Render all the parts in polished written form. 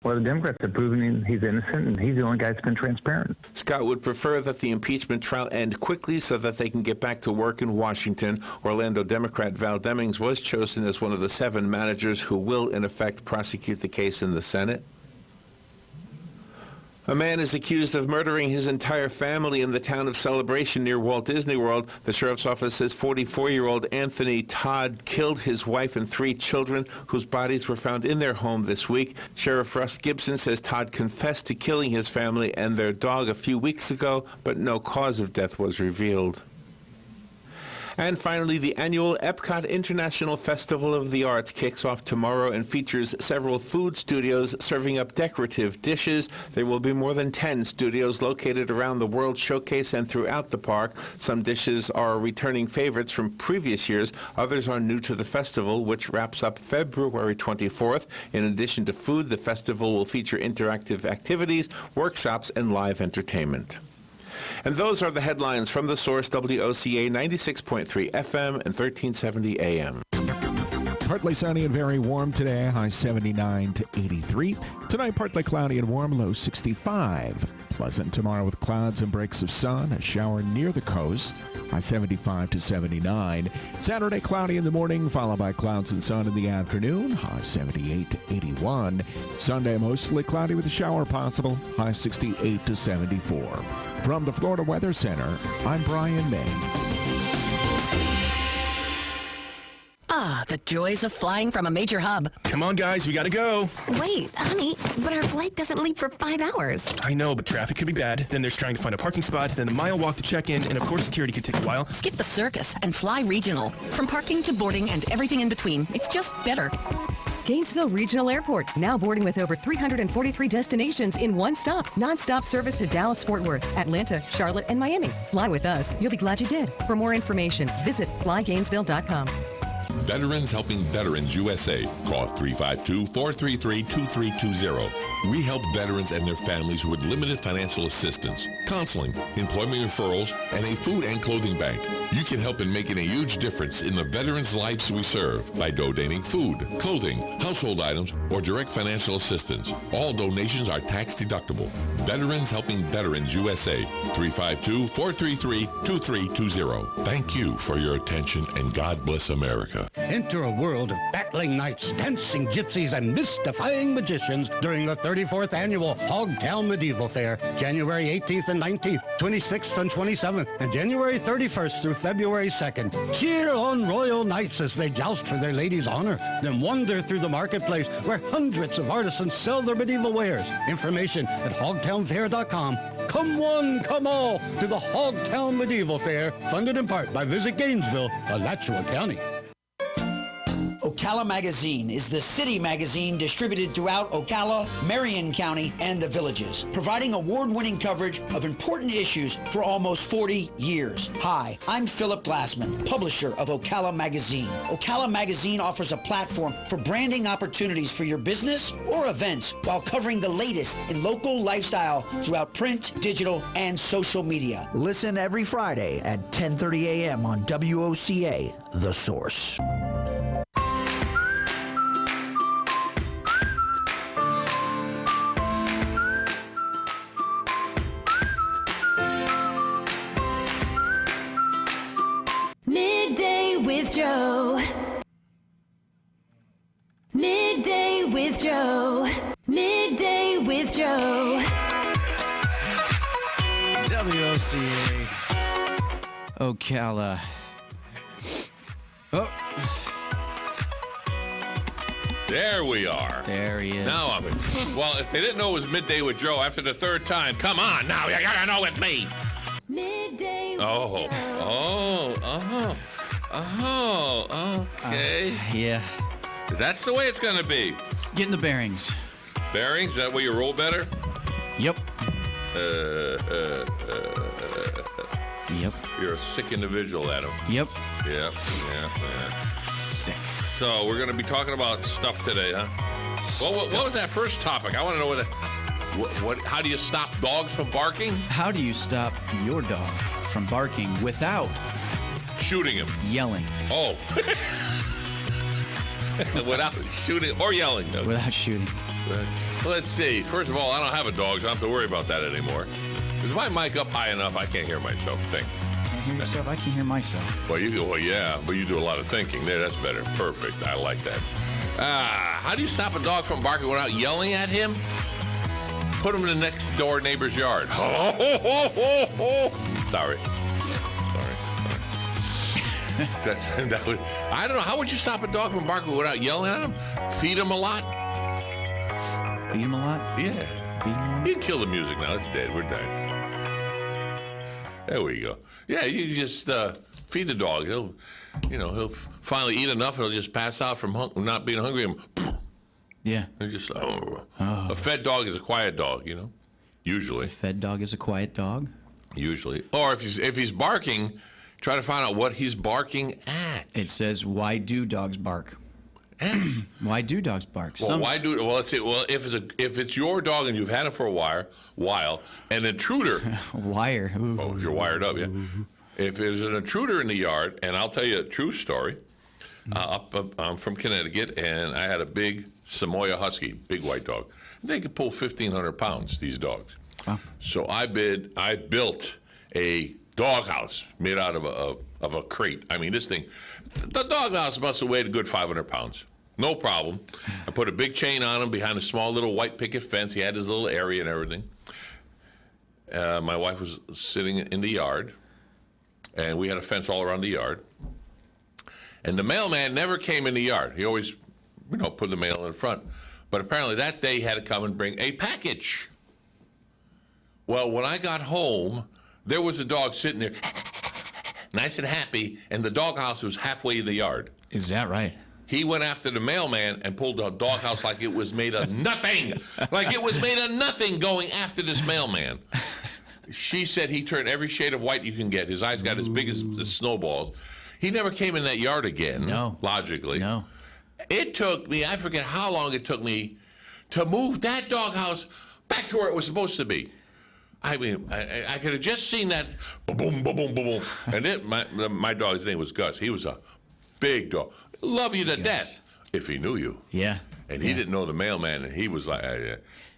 Well, the Democrats have proven he's innocent, and he's the only guy that's been transparent. Scott would prefer that the impeachment trial end quickly so that they can get back to work in Washington. Orlando Democrat Val Demings was chosen as one of the 7 managers who will, in effect, prosecute the case in the Senate. A man is accused of murdering his entire family in the town of Celebration near Walt Disney World. The sheriff's office says 44-year-old Anthony Todd killed his wife and 3 children, whose bodies were found in their home this week. Sheriff Russ Gibson says Todd confessed to killing his family and their dog a few weeks ago, but no cause of death was revealed. And finally, the annual Epcot International Festival of the Arts kicks off tomorrow and features several food studios serving up decorative dishes. There will be more than 10 studios located around the World Showcase and throughout the park. Some dishes are returning favorites from previous years. Others are new to the festival, which wraps up February 24th. In addition to food, the festival will feature interactive activities, workshops, and live entertainment. And those are the headlines from The Source, WOCA 96.3 FM and 1370 AM. Partly sunny and very warm today, high 79 to 83. Tonight, partly cloudy and warm, low 65. Pleasant tomorrow with clouds and breaks of sun, a shower near the coast, high 75 to 79. Saturday, cloudy in the morning, followed by clouds and sun in the afternoon, high 78 to 81. Sunday, mostly cloudy with a shower possible, high 68 to 74. From the Florida Weather Center, I'm Brian May. Ah, the joys of flying from a major hub. Come on, guys, we gotta go. Wait, honey, but our flight doesn't leave for 5 hours. I know, but traffic could be bad. Then there's trying to find a parking spot, then the mile walk to check in, and of course security could take a while. Skip the circus and fly regional. From parking to boarding and everything in between, it's just better. Gainesville Regional Airport, now boarding with over 343 destinations in one stop. Non-stop service to Dallas, Fort Worth, Atlanta, Charlotte, and Miami. Fly with us. You'll be glad you did. For more information, visit flygainesville.com. Veterans Helping Veterans USA. Call 352-433-2320. We help veterans and their families with limited financial assistance, counseling, employment referrals, and a food and clothing bank. You can help in making a huge difference in the veterans' lives we serve by donating food, clothing, household items, or direct financial assistance. All donations are tax deductible. Veterans Helping Veterans USA. 352-433-2320. Thank you for your attention, and God bless America. Enter a world of battling knights, dancing gypsies, and mystifying magicians during the 34th Annual Hogtown Medieval Fair, January 18th and 19th, 26th and 27th, and January 31st through February 2nd. Cheer on royal knights as they joust for their lady's honor. Then wander through the marketplace where hundreds of artisans sell their medieval wares. Information at hogtownfair.com. Come one, come all to the Hogtown Medieval Fair, funded in part by Visit Gainesville, Alachua County. Ocala Magazine is the city magazine distributed throughout Ocala, Marion County, and the villages, providing award-winning coverage of important issues for almost 40 years. Hi, I'm Philip Glassman, publisher of Ocala Magazine. Ocala Magazine offers a platform for branding opportunities for your business or events while covering the latest in local lifestyle throughout print, digital, and social media. Listen every Friday at 10:30 a.m. on WOCA, The Source. Midday with Joe. Midday with Joe. Midday with Joe. WOCA. Ocala. Oh. There we are. There he is. Now, well, if they didn't know it was Midday with Joe after the third time, come on now, you gotta know it's me. Midday with Joe. Okay. Yeah. That's the way it's gonna be. Getting the bearings. Bearings? That way you roll better? Yep. Yep. You're a sick individual, Adam. Yep. Yeah. Sick. So we're gonna be talking about stuff today, huh? What was that first topic? I want to know what. How do you stop dogs from barking? How do you stop your dog from barking without shooting him? Yelling. Oh. Without shooting or yelling. Though. Without shooting. Let's see. First of all, I don't have a dog, so I don't have to worry about that anymore. Is my mic up high enough? I can't hear myself think. I hear yourself. I can hear myself. Well, you do a lot of thinking. There, that's better. Perfect. I like that. How do you stop a dog from barking without yelling at him? Put him in the next door neighbor's yard. Sorry. I don't know. How would you stop a dog from barking without yelling at him? Feed him a lot? Feed him a lot? Yeah. You can kill the music now. It's dead. We're done. There we go. Yeah, you just feed the dog. He'll finally eat enough and he'll just pass out from not being hungry. And yeah. Just a fed dog is a quiet dog, usually. A fed dog is a quiet dog? Usually. Or if he's barking, try to find out what he's barking at. It says, why do dogs bark? Why do dogs bark? Well, let's see. Well, if it's your dog and you've had it for a while, an intruder. Wire. Ooh. Oh, if you're wired up, yeah. If there's an intruder in the yard, and I'll tell you a true story. I'm from Connecticut, and I had a big Samoyed Husky, big white dog. They could pull 1,500 pounds, these dogs. Wow. So I built a doghouse made out of a crate. I mean, this thing, the doghouse must have weighed a good 500 pounds. No problem. I put a big chain on him behind a small little white picket fence. He had his little area and everything. My wife was sitting in the yard, and we had a fence all around the yard. And the mailman never came in the yard. He always, put the mail in front. But apparently that day he had to come and bring a package. Well, when I got home, there was a dog sitting there, nice and happy, and the doghouse was halfway in the yard. Is that right? He went after the mailman and pulled the doghouse like it was made of nothing. Like it was made of nothing going after this mailman. She said he turned every shade of white you can get. His eyes got as big as the snowballs. He never came in that yard again, logically. No. It took me, I forget how long it took me to move that doghouse back to where it was supposed to be. I mean, I could have just seen that boom, boom, boom, boom, boom. And my dog's name was Gus. He was a big dog. Love you to death if he knew you. Yeah. And he didn't know the mailman, and he was like,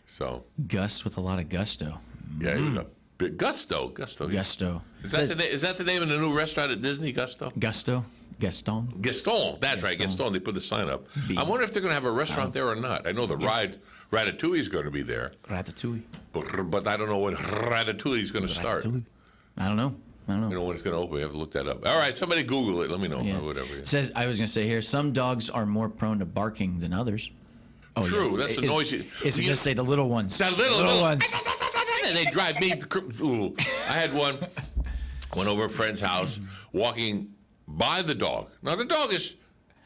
so. Gus with a lot of gusto. Yeah, he was a big Gusto. Gusto. Is that the name of the new restaurant at Disney, Gusto? Gusto. Gaston. That's right, Gaston. They put the sign up. I wonder if they're going to have a restaurant there or not. I know the Ratatouille is going to be there. Ratatouille. But I don't know when Ratatouille is going to start. I don't know. You know when it's going to open. We have to look that up. All right, somebody Google it. Let me know. Yeah. Or whatever. It says, I was going to say here, some dogs are more prone to barking than others. Oh, true. Yeah. That's the noise. Is it going to say the little ones? The little ones. And they drive me. Ooh. I had went over a friend's house, walking by the dog. Now, the dog is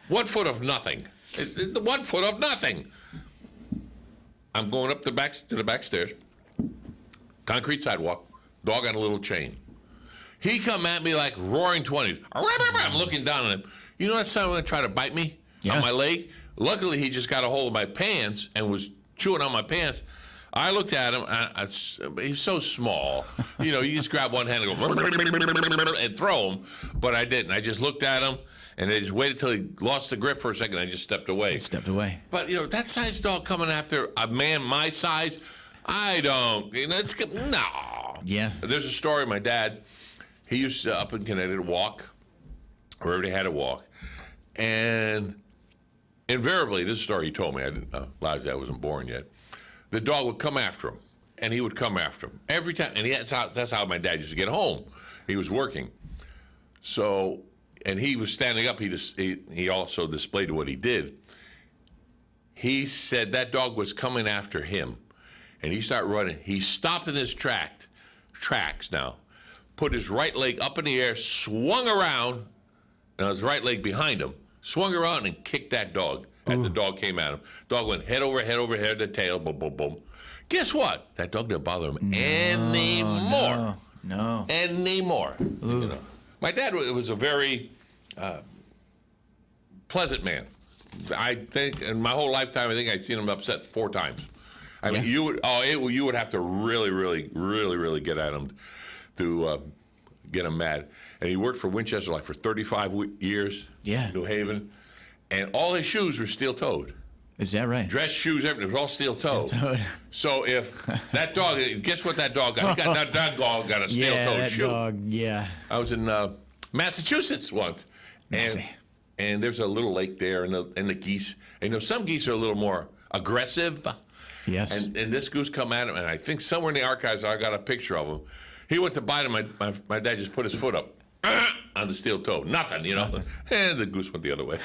1 foot of nothing. It's 1 foot of nothing. I'm going up to the back stairs. Concrete sidewalk. Dog on a little chain. He come at me like roaring 20s. I'm looking down at him. You know that son going to try to bite me on my leg? Luckily, he just got a hold of my pants and was chewing on my pants. I looked at him. He's so small. You just grab one hand and go and throw him. But I didn't. I just looked at him, and I just waited till he lost the grip for a second. I just stepped away. But, that size dog coming after a man my size, I don't. No. Yeah. There's a story. My dad, he used to, up in Connecticut, walk, wherever they had to walk. And invariably, this story he told me, I wasn't born yet. The dog would come after him, and he would come after him every time. And that's how my dad used to get home. He was working. So, and he was standing up. He also displayed what he did. He said that dog was coming after him, and he started running. He stopped in his tracks now, put his right leg up in the air, swung around, and his right leg behind him, swung around and kicked that dog. As the dog came at him. Dog went head over head, the tail, boom, boom, boom. Guess what? That dog didn't bother him anymore. No. Anymore. My dad was a very pleasant man. I think in my whole lifetime, I think I'd seen him upset 4 times. I mean, you would have to really, really, really, really get at him to get him mad. And he worked for Winchester like for 35 years. Yeah. New Haven. And all his shoes were steel-toed. Is that right? Dress shoes, everything. It was all steel-toed. Steel-toed. So if that dog, guess what that dog got? That dog got a steel-toed shoe. Dog, yeah. I was in Massachusetts once, and there's a little lake there, and the geese. And some geese are a little more aggressive. Yes. And this goose come at him, and I think somewhere in the archives I got a picture of him. He went to bite him. My dad just put his foot up on the steel toe. Nothing. And the goose went the other way.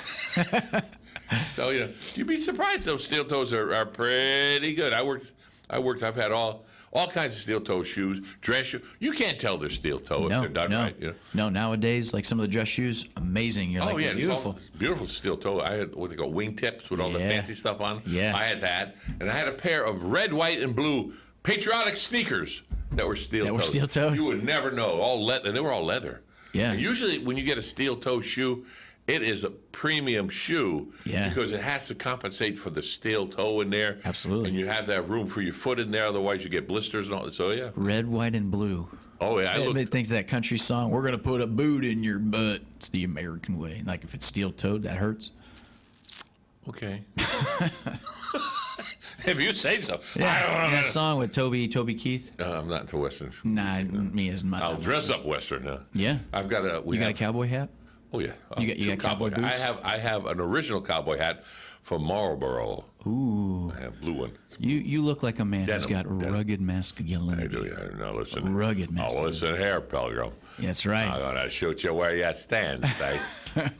So, you'd be surprised those steel toes are pretty good. I've had all kinds of steel toe shoes, dress shoes. You can't tell they're steel toe if they're done right. No, nowadays, like some of the dress shoes, amazing. You're like, beautiful. Beautiful steel toe. I had what they call wingtips with all the fancy stuff on. Yeah. I had that. And I had a pair of red, white, and blue patriotic sneakers that were steel toe. You would never know. All leather. They were all leather. Yeah. And usually when you get a steel toe shoe, it is a premium shoe because it has to compensate for the steel toe in there. Absolutely. And you have to have room for your foot in there, otherwise you get blisters and all. So, yeah. Red, white, and blue. Oh, yeah. It thinks that country song, we're going to put a boot in your butt. It's the American way. Like if it's steel-toed, that hurts. Okay. If you say so. Yeah, I don't know. that song with Toby Keith. I'm not into Western. Nah, me as much. I'll dress up Western now. Yeah. I've got a. You got a cowboy hat? Oh yeah. You got cowboy boots? I have an original cowboy hat from Marlboro. Ooh. I have a blue one. You look like a man who's got rugged masculinity. I do. Yeah. Now listen. Rugged masculinity. Listen here, Pilgrim. That's right. I'm gonna shoot you where you stand. Say.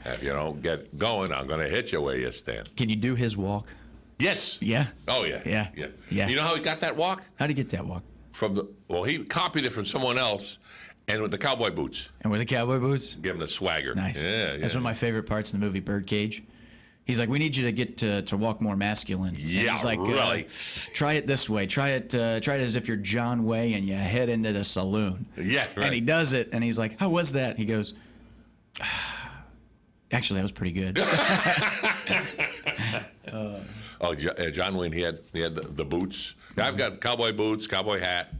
If you don't get going, I'm gonna hit you where you stand. Can you do his walk? Yes. Yeah. Oh yeah. Yeah. You know how he got that walk? How'd he get that walk? He copied it from someone else, and with the cowboy boots. And with the cowboy boots? Give him the swagger. Nice. Yeah. That's one of my favorite parts in the movie Birdcage. He's like, we need you to get to walk more masculine. Yeah, and he's like, really. Try it this way. Try it as if you're John Wayne and you head into the saloon. Yeah, right. And he does it, and he's like, how was that? He goes, actually, that was pretty good. John Wayne, he had the boots. I've got cowboy boots, cowboy hat.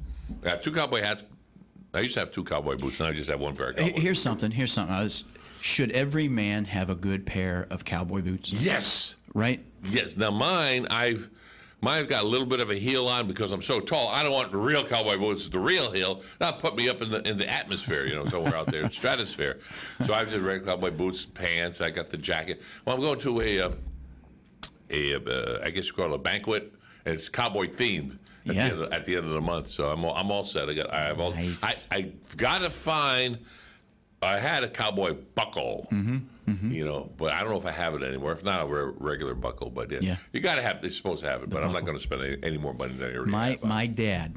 I have two cowboy hats. I used to have two cowboy boots, and I just have one pair of cowboy Here's something. Should every man have a good pair of cowboy boots? Yes. Right? Yes. Now mine, I've got a little bit of a heel on because I'm so tall. I don't want the real cowboy boots, the real heel. That'll put me up in the atmosphere, somewhere out there, stratosphere. So I've just regular cowboy boots, pants. I got the jacket. Well, I'm going to I guess you call it a banquet, and it's cowboy themed at the end of the month. So I'm all set. Nice. I've got to find. I had a Cowboy Buckle, but I don't know if I have it anymore. If not, a regular buckle. But you got to have. They're supposed to have it, but I'm not going to spend any more money than I already have. My dad,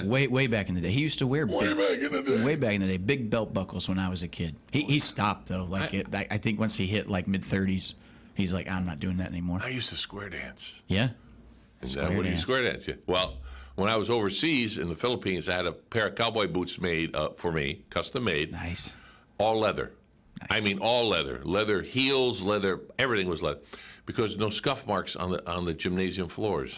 way back in the day, he used to wear way back in the day big belt buckles when I was a kid. He stopped though. I think once he hit like mid-30s, he's like, I'm not doing that anymore. I used to square dance. Yeah. What do you square dance? Yeah. Well, when I was overseas in the Philippines, I had a pair of cowboy boots made for me, custom made. Nice. All leather. Nice. I mean, all leather. Leather heels, leather. Everything was leather, because no scuff marks on the gymnasium floors.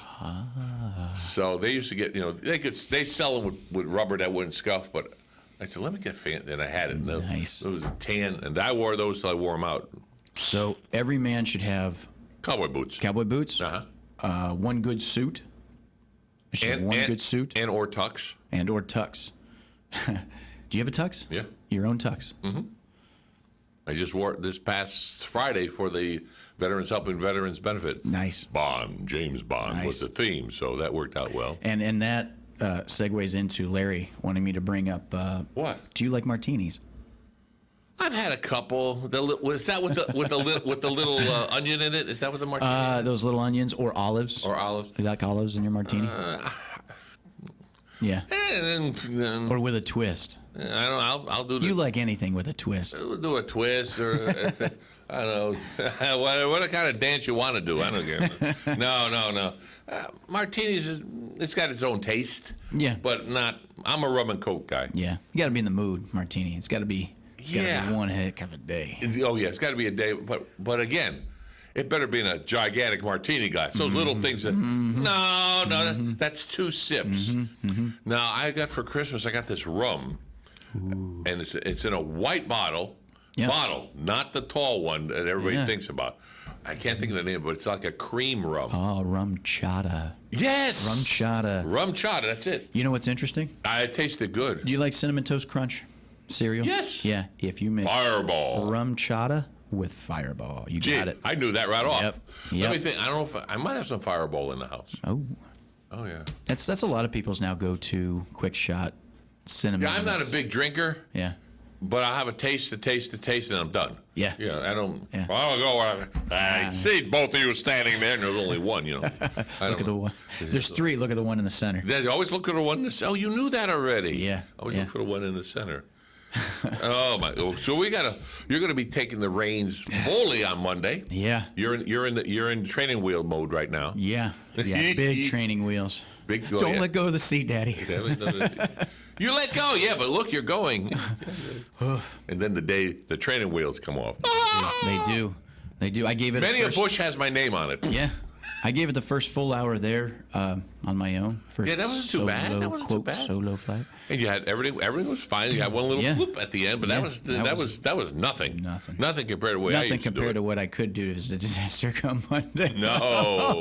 So they used to get, they sell them with rubber that wouldn't scuff, but I said, let me get fancy, and I had it. Nice. It was tan, and I wore those till I wore them out. So every man should have cowboy boots. Cowboy boots. One good suit. Good suit. And or tux. Do you have a tux? Yeah. Your own tux? Mm-hmm. I just wore it this past Friday for the Veterans Helping Veterans Benefit. Nice. James Bond was the theme, so that worked out well. And that segues into Larry wanting me to bring up. What? Do you like martinis? I've had a couple. Is that with the little onion in it? Is that what the martini is? Those little onions or olives. You like olives in your martini? Yeah. Or with a twist. I don't. I'll do. You like anything with a twist? I'll do a twist, or I don't know what kind of dance you want to do. I don't care. No. Martinis, it's got its own taste. Yeah. But not. I'm a rum and coke guy. Yeah. You got to be in the mood, martini. It's got to be. It's got to be one heck of a day. Oh yeah, it's got to be a day. But again, it better be in a gigantic martini glass. Those little things that. No, that's 2 sips. Now I got for Christmas. I got this rum. Ooh. And it's in a white bottle, not the tall one that everybody thinks about. I can't think of the name, but it's like a cream rum. Oh, rum chata. Yes! Rum chata. Rum chata, that's it. You know what's interesting? It tasted good. Do you like Cinnamon Toast Crunch cereal? Yes. Yeah, if you mix Fireball. rum chata with Fireball, you got it. I knew that right off. Yep. Let me think. I don't know if I might have some Fireball in the house. Oh. Oh, yeah. That's a lot of people's now go-to quick shot cinnamon. Yeah, I'm not a big drinker. Yeah. But I'll have a taste, and I'm done. Yeah. Yeah, I don't. Yeah. I'll go. I see both of you standing there, and there's only one. You know. Look at the one. There's three. Look at the one in the center. There's always look at the one in the center. Oh, you knew that already. Yeah. Always look for the one in the center. Oh my! So you're gonna be taking the reins fully on Monday. Yeah. You're in training wheel mode right now. Yeah. Yeah. Big training wheels. Big. Don't let go of the seat, Daddy. You let go, yeah, but look, you're going. And then the training wheels come off. They do. I gave it. Many a bush has my name on it. Yeah. I gave it the first full hour there on my own. Yeah, that wasn't too bad. That wasn't too bad. Solo flight. And you had everything was fine. You had one little whoop at the end, but that was nothing. Nothing compared to what I used to do. Compared to what I could do as a disaster come Monday. No.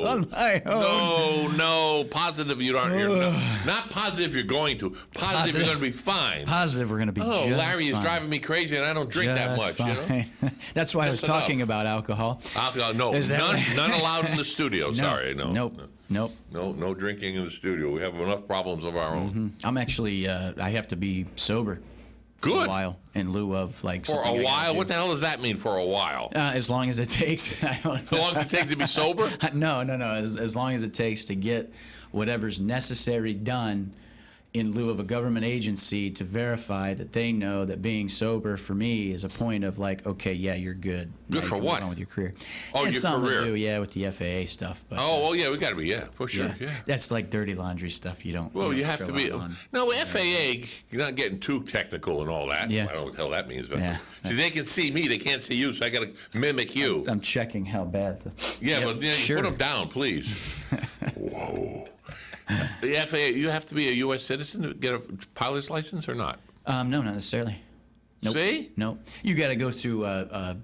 On my own. No. Positive you aren't. You're not positive you're going to. Positive you're going to be fine. Positive we're going to be just Larry is fine. driving me crazy, and I don't drink that much. Fine. You know? That's why I was talking about alcohol. Alcohol, no. None allowed in the studio. No. Sorry, no. Nope. No drinking in the studio. We have enough problems of our own. Mm-hmm. I'm actually, I have to be sober. Good. For a while, in lieu of like. For a while? What the hell does that mean? For a while? As long as it takes. I don't know. As long as it takes to be sober? No. As long as it takes to get whatever's necessary done in lieu of a government agency to verify that they know that being sober for me is a point of like, okay, yeah, you're good. Good for what? On with your career. Oh, your something career. To do, yeah, with the FAA stuff. But, well, yeah, we got to be, for sure, yeah. That's like dirty laundry stuff. You don't. Well, you have to be. No, FAA, you're not getting too technical and all that. Yeah. I don't know what the hell that means. But yeah, see, they can see me, they can't see you, so I got to mimic you. I'm checking how bad. Sure. Put them down, please. Whoa. The FAA, you have to be a U.S. citizen to get a pilot's license or not? No, not necessarily. Nope. See? No. You got to go through a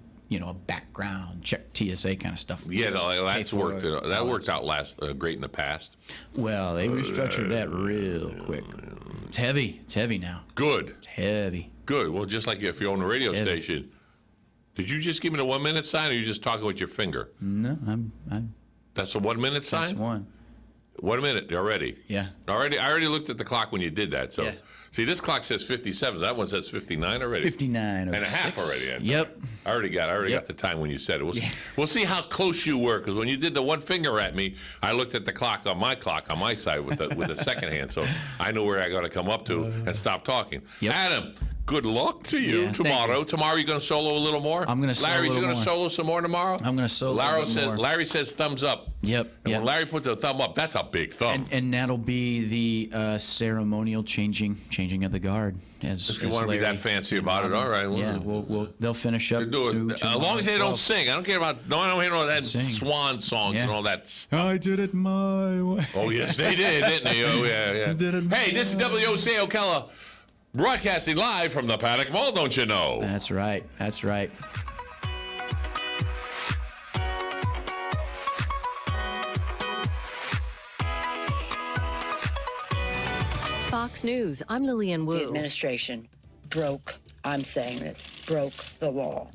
background check, TSA kind of stuff. Yeah, that's worked. That worked out great in the past. Well, they restructured that real quick. It's heavy. It's heavy now. Good. It's heavy. Good. Well, just like if you own a radio station. Did you just give me the 1 minute sign, or you just talking with your finger? No, I'm. That's a 1 minute sign? That's one. 1 minute already. Yeah. I already looked at the clock when you did that. So, yeah. See, this clock says 57. That one says 59 already. 59 and a half already. Yep. I already got the time when you said it. We'll see how close you were, because when you did the one finger at me, I looked at the clock on my side with the second hand, so I knew where I got to come up to and stop talking. Yep. Adam, good luck to you tomorrow. Tomorrow you're going to solo a little more? I'm going to solo Larry's going to solo some more tomorrow? I'm going to solo more. Larry says thumbs up. Yep. And when Larry puts a thumb up, that's a big thumb. And that'll be the ceremonial changing of the guard. If you want to be that fancy about it, all right. Well, they'll finish up. As long as they don't sing. I don't care about. I don't hear all that swan songs and all that stuff. I did it my way. Oh yes, they did, didn't they? Oh yeah. Hey, this is WOC Ocala, broadcasting live from the Paddock Mall. Don't you know? That's right. Fox News, I'm Lillian Wu. The administration broke the law.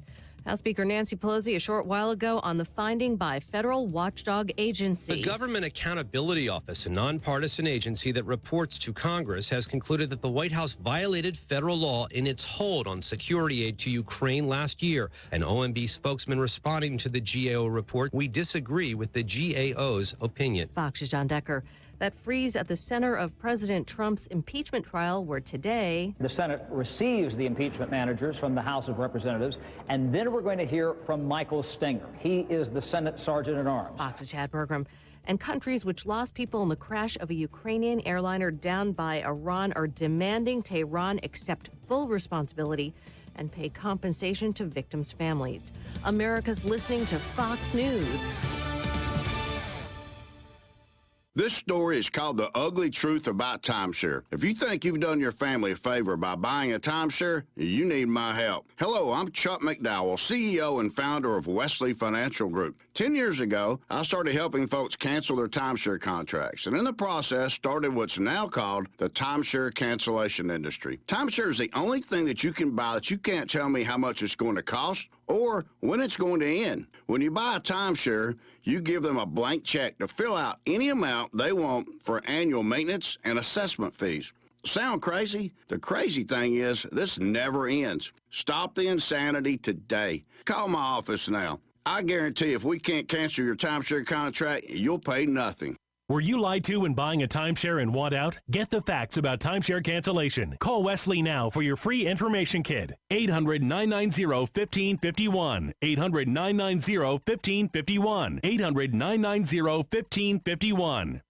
House Speaker Nancy Pelosi a short while ago on the finding by federal watchdog agency. The Government Accountability Office, a nonpartisan agency that reports to Congress, has concluded that the White House violated federal law in its hold on security aid to Ukraine last year. An OMB spokesman responding to the GAO report, we disagree with the GAO's opinion. Fox's John Decker. That freeze at the center of President Trump's impeachment trial were today. The Senate receives the impeachment managers from the House of Representatives, and then we're going to hear from Michael Stenger. He is the Senate Sergeant at Arms. Fox's Chad Pergram. And countries which lost people in the crash of a Ukrainian airliner downed by Iran are demanding Tehran accept full responsibility and pay compensation to victims' families. America's listening to Fox News. This story is called The Ugly Truth About Timeshare. If you think you've done your family a favor by buying a timeshare, you need my help. Hello, I'm Chuck McDowell, CEO and founder of Wesley Financial Group. 10 years ago, I started helping folks cancel their timeshare contracts, and in the process started what's now called the timeshare cancellation industry. Timeshare is the only thing that you can buy that you can't tell me how much it's going to cost or when it's going to end. When you buy a timeshare, you give them a blank check to fill out any amount they want for annual maintenance and assessment fees. Sound crazy? The crazy thing is, this never ends. Stop the insanity today. Call my office now. I guarantee if we can't cancel your timeshare contract, you'll pay nothing. Were you lied to when buying a timeshare and want out? Get the facts about timeshare cancellation. Call Wesley now for your free information kit. 800-990-1551. 800-990-1551. 800-990-1551.